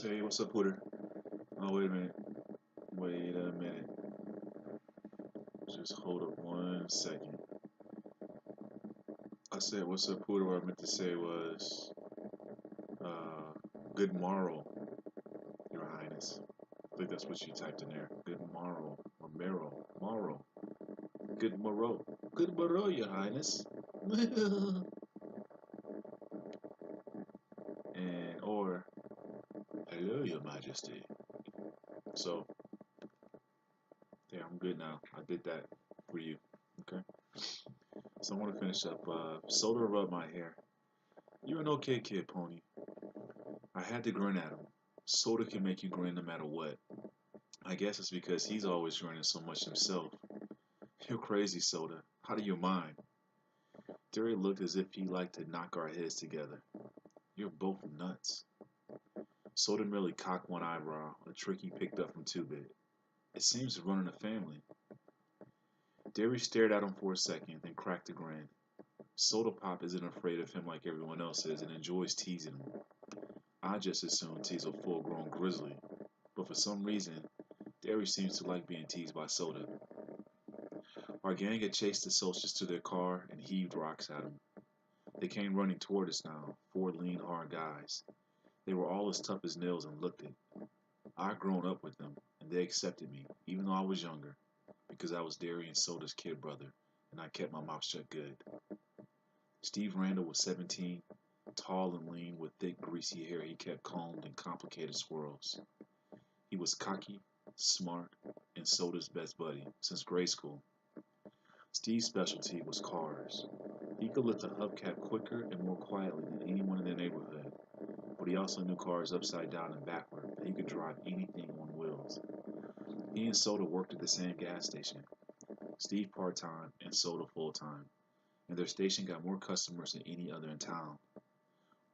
Hey, what's up, Hooter? Oh, wait a minute. Wait a minute. Just hold up 1 second. I said, what's up, Hooter? What I meant to say was, uh, good morrow, Your Highness. I think that's what you typed in there. Good morrow. Or marrow. Morrow. Good morrow. Good morrow, Your Highness. or, hello, Your Majesty. So, yeah, I'm good now. I did that for you. Okay? So I want to finish up. Soda rub my hair. You're an okay kid, Pony. I had to grin at him. Soda can make you grin no matter what. I guess it's because he's always grinning so much himself. You're crazy, Soda. Out of your mind. Derry looked as if he liked to knock our heads together. You're both nuts. Soda merely cocked one eyebrow, a trick he picked up from Two Bit. It seems to run in the family. Derry stared at him for a second, then cracked a grin. Soda Pop isn't afraid of him like everyone else is and enjoys teasing him. I just as soon tease a full-grown grizzly, but for some reason, Derry seems to like being teased by Soda. Our gang had chased the soldiers to their car and heaved rocks at them. They came running toward us now, four lean, hard guys. They were all as tough as nails and looked it. I'd grown up with them, and they accepted me, even though I was younger, because I was Derry and Soda's kid brother, and I kept my mouth shut good. Steve Randall was 17, tall and lean, with thick, greasy hair he kept combed in complicated swirls. He was cocky, smart, and Soda's best buddy since grade school. Steve's specialty was cars. He could lift a hubcap quicker and more quietly than anyone in the neighborhood, but he also knew cars upside down and backward, and he could drive anything on wheels. He and Soda worked at the same gas station, Steve part-time and Soda full-time, and their station got more customers than any other in town.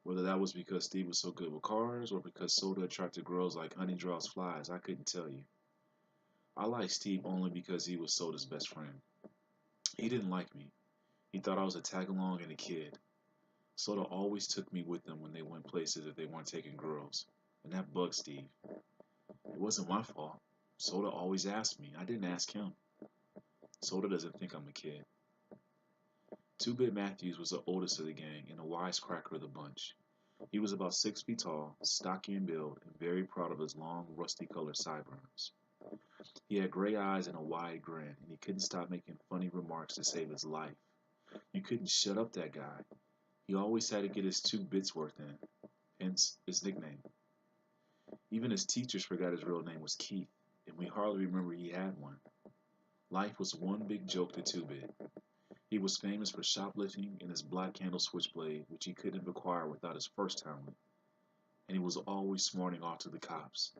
Whether that was because Steve was so good with cars or because Soda attracted girls like honey draws flies, I couldn't tell you. I liked Steve only because he was Soda's best friend. He didn't like me. He thought I was a tag-along and a kid. Soda always took me with them when they went places if they weren't taking girls, and that bugged Steve. It wasn't my fault. Soda always asked me. I didn't ask him. Soda doesn't think I'm a kid. Two-Bit Matthews was the oldest of the gang and the wisecracker of the bunch. He was about 6 feet tall, stocky in build, and very proud of his long, rusty-colored sideburns. He had gray eyes and a wide grin, and he couldn't stop making funny remarks to save his life. You couldn't shut up that guy. He always had to get his 2 bits worth in, hence his nickname. Even his teachers forgot his real name was Keith, and we hardly remember he had one. Life was one big joke to Two-Bit. He was famous for shoplifting and his black handle switchblade, which he couldn't acquire without his first talent, and he was always smarting off to the cops.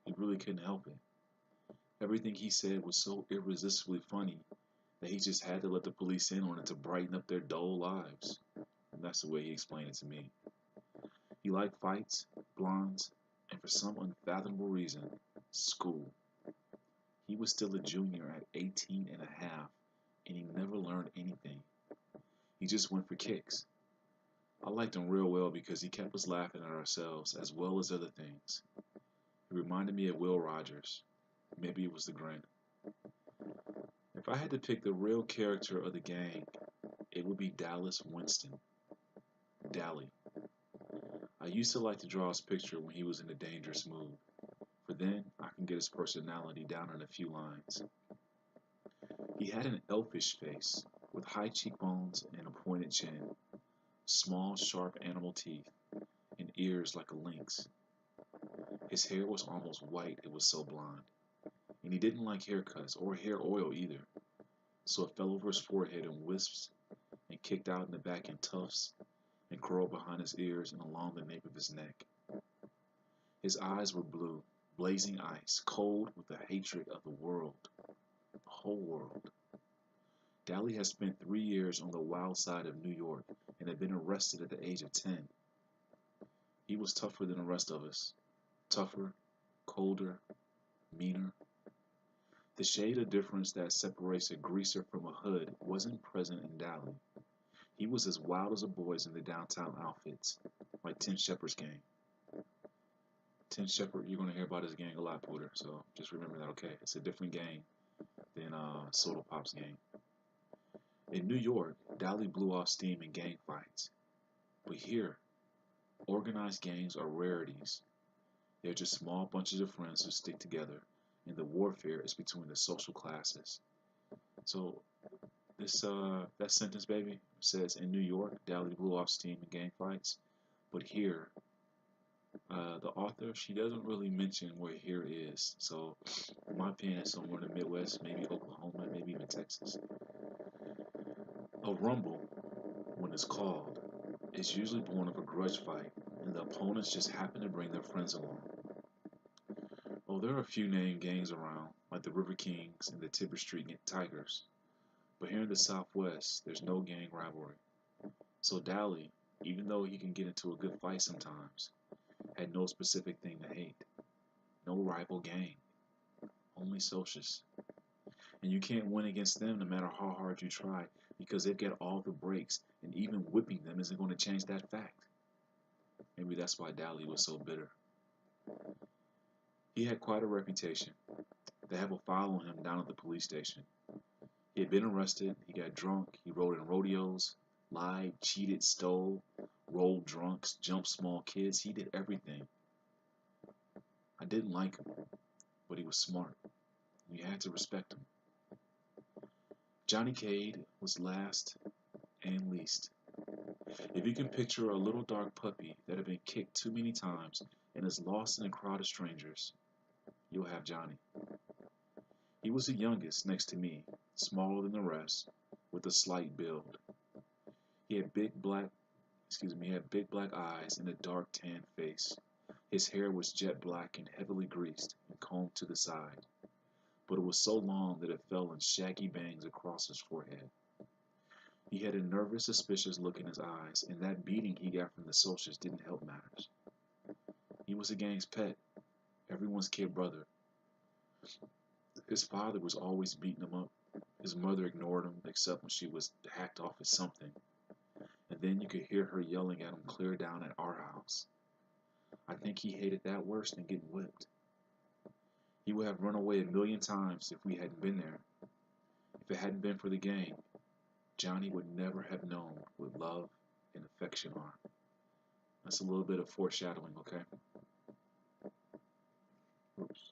He really couldn't help it. Everything he said was so irresistibly funny that he just had to let the police in on it to brighten up their dull lives. And that's the way he explained it to me. He liked fights, blondes, and for some unfathomable reason, school. He was still a junior at 18 and a half, and he never learned anything. He just went for kicks. I liked him real well because he kept us laughing at ourselves as well as other things. He reminded me of Will Rogers. Maybe it was the grin. If I had to pick the real character of the gang, it would be Dallas Winston. Dally. I used to like to draw his picture when he was in a dangerous mood, for then I can get his personality down in a few lines. He had an elfish face, with high cheekbones and a pointed chin, small, sharp animal teeth, and ears like a lynx. His hair was almost white, it was so blonde, and he didn't like haircuts or hair oil either, so it fell over his forehead in wisps and kicked out in the back in tufts and curled behind his ears and along the nape of his neck. His eyes were blue, blazing ice, cold with the hatred of the world, the whole world. Dally had spent 3 years on the wild side of New York and had been arrested at the age of 10. He was tougher than the rest of us. Tougher, colder, meaner. The shade of difference that separates a greaser from a hood wasn't present in Dally. He was as wild as the boys in the downtown outfits, like Tim Shepard's gang. Ten Shepherd, you're gonna hear about his gang a lot, Pooter. So just remember that, okay? It's a different gang than Soda Pop's gang. In New York, Dali blew off steam in gang fights. But here, organized gangs are rarities. They're just small bunches of friends who stick together, and the warfare is between the social classes. So this that sentence, baby, says in New York, Dali blew off steam in gang fights. But here, the author, she doesn't really mention where here is. So, in my opinion, it's somewhere in the Midwest, maybe Oklahoma, maybe even Texas. A rumble, when it's called, is usually born of a grudge fight, and the opponents just happen to bring their friends along. Oh, there are a few named gangs around, like the River Kings and the Tibber Street Tigers, but here in the Southwest, there's no gang rivalry. So Dally, even though he can get into a good fight sometimes, had no specific thing to hate. No rival gang, only socius. And you can't win against them no matter how hard you try, because they've got all the breaks, and even whipping them isn't going to change that fact. Maybe that's why Dally was so bitter. He had quite a reputation. They have a file on him down at the police station. He had been arrested, he got drunk, he rode in rodeos, lied, cheated, stole, rolled drunks, jumped small kids. He did everything. I didn't like him, but he was smart. You had to respect him. Johnny Cade was last and least. If you can picture a little dark puppy that had been kicked too many times and is lost in a crowd of strangers, you'll have Johnny. He was the youngest next to me, smaller than the rest, with a slight build. He had he had big black eyes and a dark tan face. His hair was jet black and heavily greased and combed to the side, but it was so long that it fell in shaggy bangs across his forehead. He had a nervous, suspicious look in his eyes, and that beating he got from the soldiers didn't help matters. He was the gang's pet, everyone's kid brother. His father was always beating him up. His mother ignored him, except when she was hacked off at something. And then you could hear her yelling at him clear down at our house. I think he hated that worse than getting whipped. He would have run away a million times if we hadn't been there. If it hadn't been for the gang, Johnny would never have known what love and affection are. That's a little bit of foreshadowing, okay? Oops.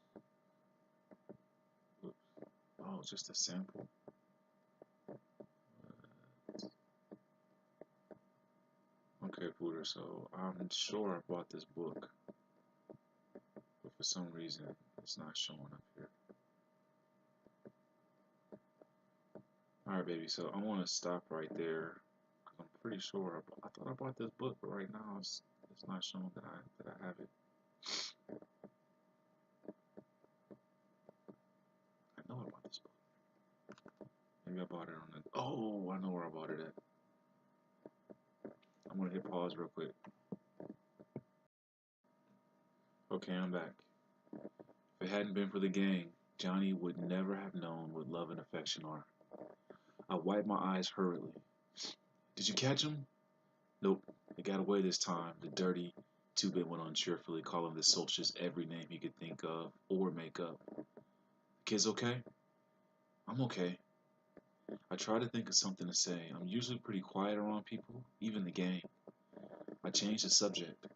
Oops. Oh, just a sample. Okay, Pooter, so I'm sure I bought this book, but for some reason it's not showing up here. Alright, baby, so I want to stop right there, because I'm pretty sure I thought I bought this book, but right now it's not showing that I have it. I know I bought this book. Maybe I bought it on the... Oh, I know where I bought it at. I'm going to hit pause real quick. Okay, I'm back. If it hadn't been for the gang, Johnny would never have known what love and affection are. I wiped my eyes hurriedly. Did you catch him? Nope, they got away this time, the dirty Two-Bit went on cheerfully, calling the soldiers every name he could think of or make up. The kid's okay? I'm okay. I try to think of something to say. I'm usually pretty quiet around people, even the gang. I changed the subject.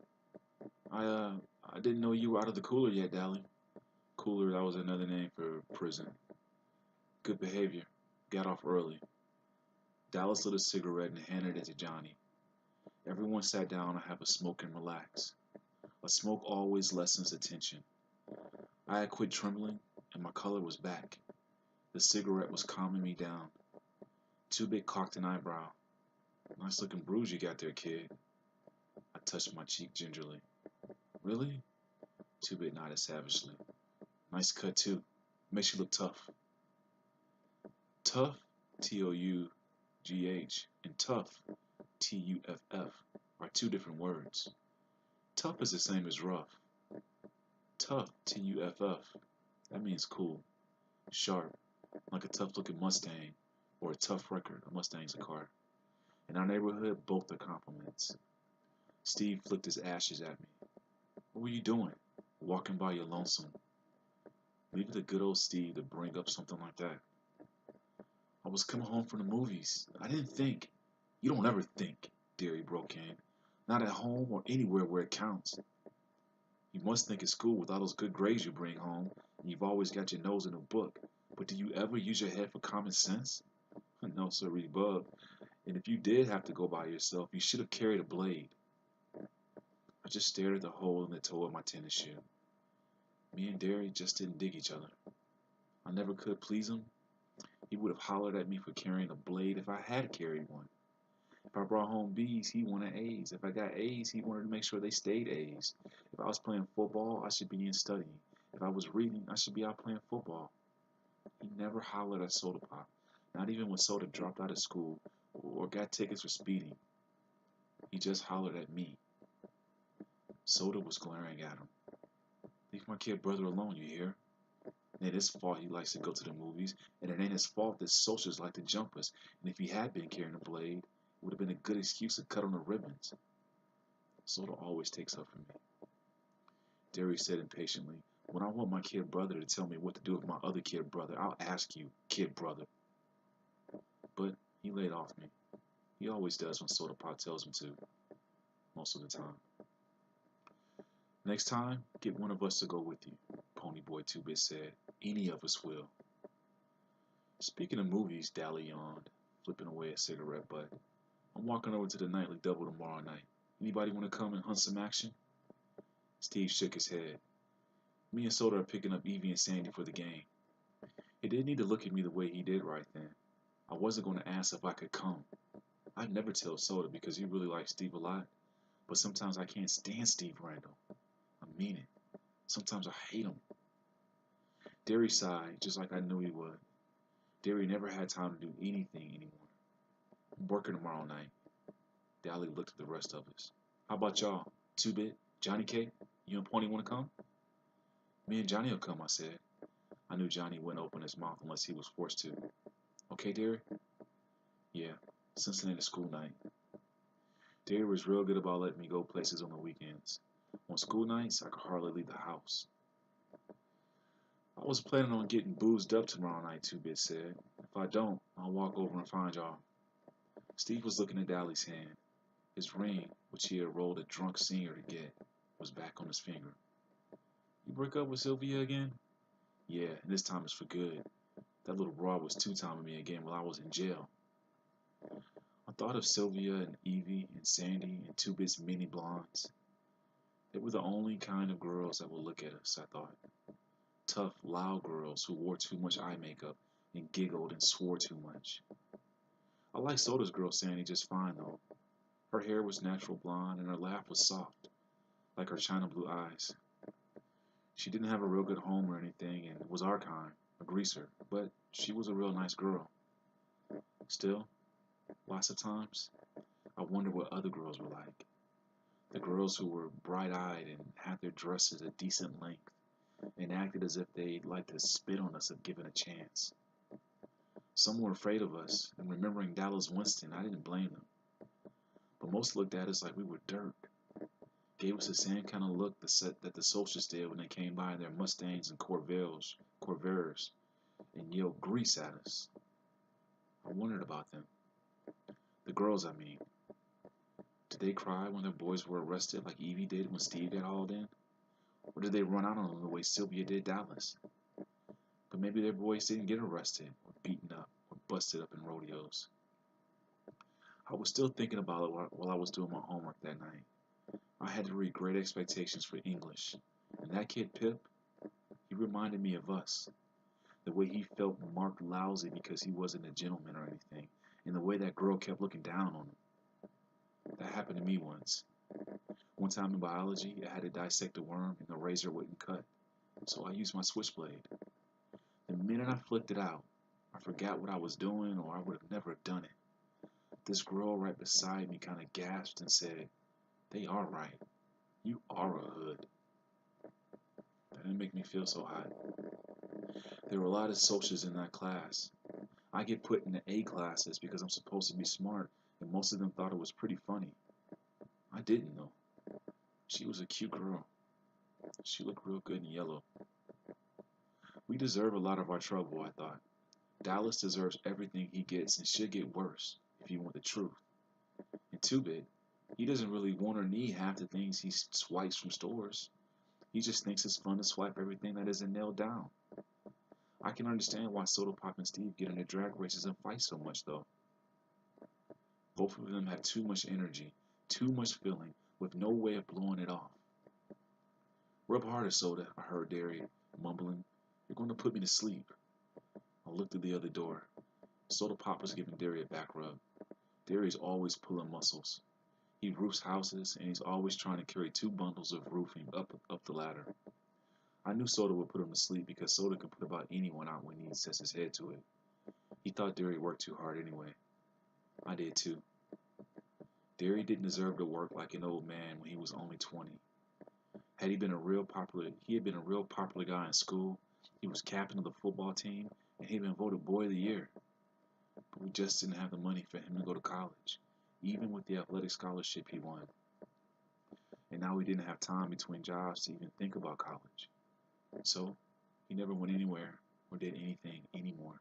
I didn't know you were out of the cooler yet, Dally. Cooler, that was another name for prison. Good behavior. Got off early. Dallas lit a cigarette and handed it to Johnny. Everyone sat down to have a smoke and relax. A smoke always lessens the tension. I had quit trembling, and my color was back. The cigarette was calming me down. Two-Bit cocked an eyebrow. Nice looking bruise you got there, kid. I touched my cheek gingerly. Really? Two-Bit nodded savagely. Nice cut, too. Makes you look tough. Tough, T-O-U-G-H, and tough, T-U-F-F, are two different words. Tough is the same as rough. Tough, T-U-F-F, that means cool, sharp, like a tough-looking Mustang, or a tough record. A Mustang's a car. In our neighborhood, both are compliments. Steve flicked his ashes at me. What were you doing? walking by your lonesome. Maybe the good old Steve to bring up something like that. I was coming home from the movies. I didn't think. You don't ever think, Derry broke in. Not at home or anywhere where it counts. You must think at school with all those good grades you bring home, and you've always got your nose in a book. But do you ever use your head for common sense? No, sirree, bub. And if you did have to go by yourself, you should have carried a blade. I just stared at the hole in the toe of my tennis shoe. Me and Derry just didn't dig each other. I never could please him. He would have hollered at me for carrying a blade if I had carried one. If I brought home B's, he wanted A's. If I got A's, he wanted to make sure they stayed A's. If I was playing football, I should be in studying. If I was reading, I should be out playing football. He never hollered at Soda Pop, not even when Soda dropped out of school or got tickets for speeding. He just hollered at me. Soda was glaring at him. Leave my kid brother alone, you hear? It ain't his fault he likes to go to the movies, and it ain't his fault that socials like to jump us. And if he had been carrying a blade, it would have been a good excuse to cut on the ribbons. Soda always takes up for me. Derry said impatiently, when I want my kid brother to tell me what to do with my other kid brother, I'll ask you, kid brother. But he laid off me. He always does when Soda Pop tells him to, most of the time. Next time, get one of us to go with you, Ponyboy 2-Bit said. Any of us will. Speaking of movies, Dally yawned, flipping away a cigarette butt. I'm walking over to the nightly double tomorrow night. Anybody want to come and hunt some action? Steve shook his head. Me and Soda are picking up Evie and Sandy for the game. He didn't need to look at me the way he did right then. I wasn't going to ask if I could come. I'd never tell Soda because he really likes Steve a lot, but sometimes I can't stand Steve Randall. I mean it. Sometimes I hate him. Derry sighed, just like I knew he would. Derry never had time to do anything anymore. I'm working tomorrow night. Dally looked at the rest of us. How about y'all? 2-Bit? Johnny K? You and Pony want to come? Me and Johnny will come, I said. I knew Johnny wouldn't open his mouth unless he was forced to. Okay, Derry? Yeah, Cincinnati school night. Derry was real good about letting me go places on the weekends. On school nights, I could hardly leave the house. I was planning on getting boozed up tomorrow night, 2-Bit said. If I don't, I'll walk over and find y'all. Steve was looking at Dally's hand. His ring, which he had rolled a drunk senior to get, was back on his finger. You break up with Sylvia again? Yeah, and this time it's for good. That little broad was two-timing me again while I was in jail. I thought of Sylvia and Evie and Sandy and 2-Bit's mini blondes. They were the only kind of girls that would look at us, I thought. Tough, loud girls who wore too much eye makeup and giggled and swore too much. I liked Soda's girl Sandy just fine, though. Her hair was natural blonde and her laugh was soft, like her china blue eyes. She didn't have a real good home or anything and was our kind, a greaser, but she was a real nice girl. Still, lots of times, I wondered what other girls were like. The girls who were bright-eyed and had their dresses a decent length and acted as if they'd like to spit on us if given a chance. Some were afraid of us, and remembering Dallas Winston, I didn't blame them. But most looked at us like we were dirt. Gave us the same kind of look that the socialists did when they came by in their Mustangs and Corvairs, and yelled grease at us. I wondered about them. The girls, I mean. Did they cry when their boys were arrested like Evie did when Steve got hauled in? Or did they run out on them the way Sylvia did Dallas? But maybe their boys didn't get arrested or beaten up or busted up in rodeos. I was still thinking about it while I was doing my homework that night. I had to read Great Expectations for English, and that kid Pip, he reminded me of us. The way he felt marked lousy because he wasn't a gentleman or anything, and the way that girl kept looking down on him. That happened to me once. One time in biology, I had to dissect a worm and the razor wouldn't cut, so I used my switchblade. The minute I flicked it out, I forgot what I was doing or I would have never done it. This girl right beside me kind of gasped and said, "They are right. You are a hood." That didn't make me feel so hot. There were a lot of socials in that class. I get put in the A classes because I'm supposed to be smart, and most of them thought it was pretty funny. I didn't, though. She was a cute girl. She looked real good in yellow. We deserve a lot of our trouble, I thought. Dallas deserves everything he gets and should get worse, if you want the truth. And Two-Bit, he doesn't really want or need half the things he swipes from stores. He just thinks it's fun to swipe everything that isn't nailed down. I can understand why Soda Pop and Steve get into drag races and fight so much, though. Both of them have too much energy, too much feeling, with no way of blowing it off. Rub harder, Soda, I heard Derry mumbling. You're going to put me to sleep. I looked through the other door. Soda Pop was giving Derry a back rub. Derry's always pulling muscles. He roofs houses, and he's always trying to carry 2 bundles of roofing up the ladder. I knew Soda would put him to sleep because Soda can put about anyone out when he sets his head to it. He thought Derry worked too hard anyway. I did too. Derry didn't deserve to work like an old man when he was only 20. He had been a real popular guy in school. He was captain of the football team, and he'd been voted Boy of the Year. But we just didn't have the money for him to go to college, even with the athletic scholarship he won. And now we didn't have time between jobs to even think about college. So, he never went anywhere or did anything anymore,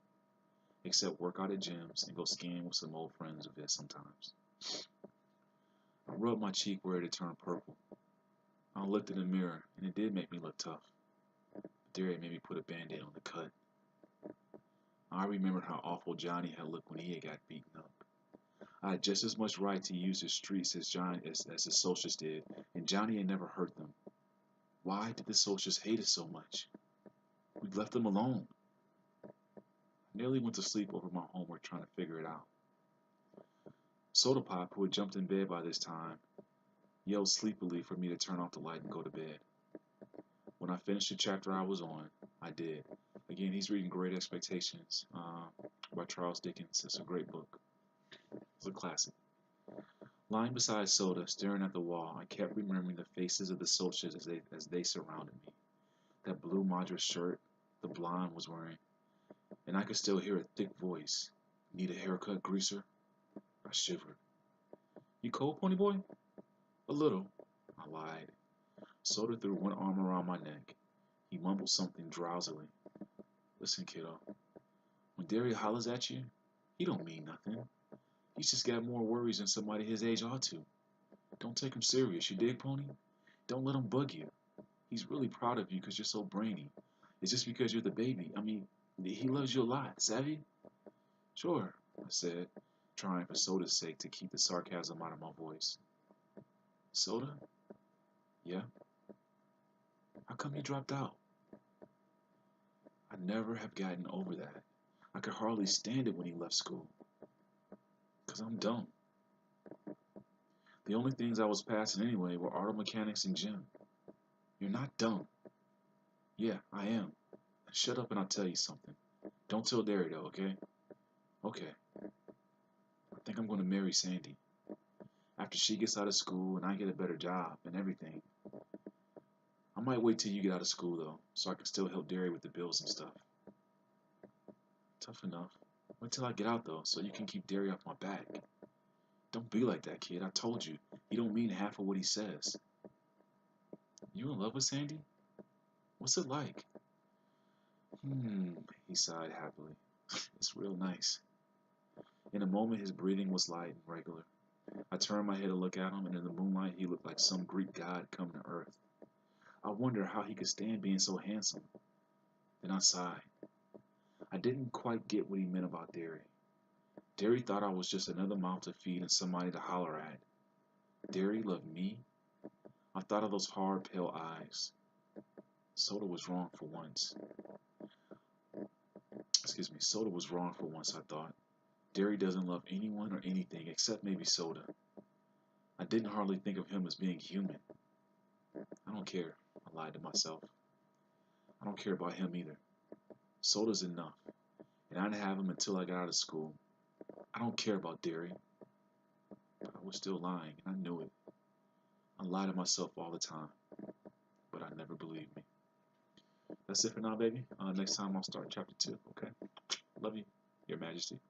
except work out at gyms and go skiing with some old friends of his sometimes. I rubbed my cheek where it had turned purple. I looked in the mirror, and it did make me look tough. But Derry made me put a band-aid on the cut. I remembered how awful Johnny had looked when he had got beaten up. I had just as much right to use the streets as the Socialists did, and Johnny had never hurt them. Why did the Socialists hate us so much? We'd left them alone. I nearly went to sleep over my homework trying to figure it out. Soda Pop, who had jumped in bed by this time, yelled sleepily for me to turn off the light and go to bed. When I finished the chapter I was on, I did. Again, he's reading Great Expectations by Charles Dickens. It's a great book. It's a classic. Lying beside Soda, staring at the wall, I kept remembering the faces of the Socialists as they surrounded me. That blue Madras shirt the blonde was wearing, and I could still hear a thick voice. Need a haircut, greaser? I shivered. You cold, pony boy? A little, I lied. Soda threw one arm around my neck. He mumbled something drowsily. Listen, kiddo, when Derry hollers at you, he don't mean nothing. He's just got more worries than somebody his age ought to. Don't take him serious, you dig, pony? Don't let him bug you. He's really proud of you because you're so brainy. It's just because you're the baby. I mean, he loves you a lot, savvy? Sure, I said, trying for Soda's sake to keep the sarcasm out of my voice. Soda? Yeah? How come you dropped out? I never have gotten over that. I could hardly stand it when he left school. 'Cause I'm dumb. The only things I was passing anyway were auto mechanics and gym. You're not dumb. Yeah, I am. Shut up and I'll tell you something. Don't tell Derry though, okay? Okay. I think I'm going to marry Sandy. After she gets out of school and I get a better job and everything. I might wait till you get out of school though, so I can still help Derry with the bills and stuff. Tough enough. Wait till I get out though, so you can keep Derry off my back. Don't be like that, kid. I told you. He don't mean half of what he says. You in love with Sandy? What's it like? He sighed happily. It's real nice. In a moment, his breathing was light and regular. I turned my head to look at him, and in the moonlight, he looked like some Greek god come to earth. I wondered how he could stand being so handsome. Then I sighed. I didn't quite get what he meant about Derry. Derry thought I was just another mouth to feed and somebody to holler at. Derry loved me? I thought of those hard, pale eyes. Soda was wrong for once. Soda was wrong for once, I thought. Derry doesn't love anyone or anything except maybe Soda. I didn't hardly think of him as being human. I don't care, I lied to myself. I don't care about him either. Soda's enough, and I'd have him until I got out of school. I don't care about Derry. But I was still lying, and I knew it. I lie to myself all the time, but I never believed me. That's it for now, baby. Next time I'll start chapter 2, okay? Love you, Your Majesty.